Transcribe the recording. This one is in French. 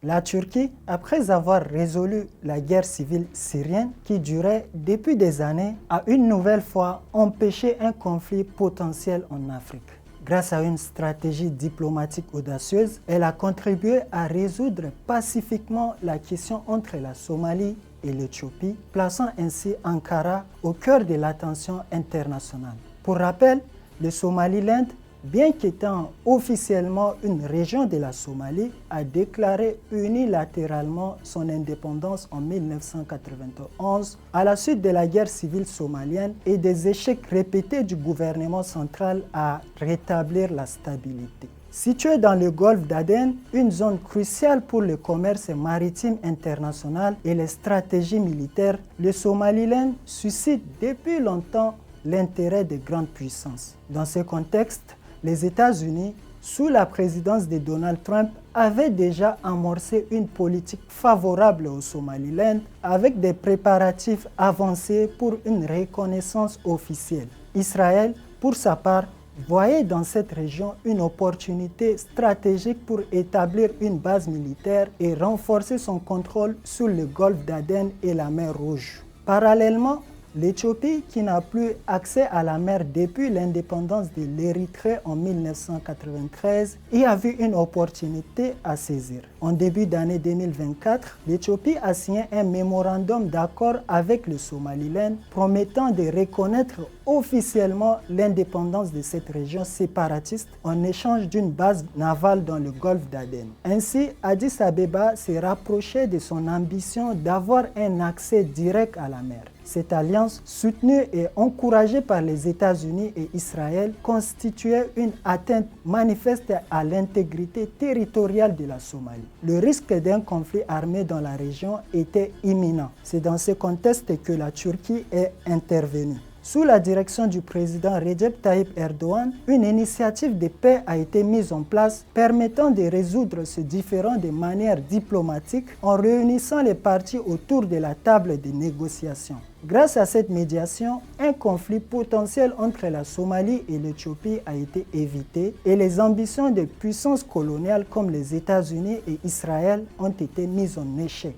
La Turquie, après avoir résolu la guerre civile syrienne qui durait depuis des années, a une nouvelle fois empêché un conflit potentiel en Afrique. Grâce à une stratégie diplomatique audacieuse, elle a contribué à résoudre pacifiquement la question entre la Somalie et l'Éthiopie, plaçant ainsi Ankara au cœur de l'attention internationale. Pour rappel, le Somaliland, bien qu'étant officiellement une région de la Somalie, a déclaré unilatéralement son indépendance en 1991 à la suite de la guerre civile somalienne et des échecs répétés du gouvernement central à rétablir la stabilité. Située dans le golfe d'Aden, une zone cruciale pour le commerce maritime international et les stratégies militaires, le Somaliland suscite depuis longtemps l'intérêt des grandes puissances. Dans ce contexte, les États-Unis, sous la présidence de Donald Trump, avaient déjà amorcé une politique favorable au Somaliland avec des préparatifs avancés pour une reconnaissance officielle. Israël, pour sa part, voyait dans cette région une opportunité stratégique pour établir une base militaire et renforcer son contrôle sur le golfe d'Aden et la mer Rouge. Parallèlement, l'Éthiopie, qui n'a plus accès à la mer depuis l'indépendance de l'Érythrée en 1993, y a vu une opportunité à saisir. En début d'année 2024, l'Éthiopie a signé un mémorandum d'accord avec le Somaliland promettant de reconnaître officiellement l'indépendance de cette région séparatiste en échange d'une base navale dans le golfe d'Aden. Ainsi, Addis Abeba s'est rapproché de son ambition d'avoir un accès direct à la mer. Cette alliance, soutenue et encouragée par les États-Unis et Israël, constituait une atteinte manifeste à l'intégrité territoriale de la Somalie. Le risque d'un conflit armé dans la région était imminent. C'est dans ce contexte que la Turquie est intervenue. Sous la direction du président Recep Tayyip Erdogan, une initiative de paix a été mise en place permettant de résoudre ce différend de manière diplomatique en réunissant les parties autour de la table de négociation. Grâce à cette médiation, un conflit potentiel entre la Somalie et l'Éthiopie a été évité et les ambitions des puissances coloniales comme les États-Unis et Israël ont été mises en échec.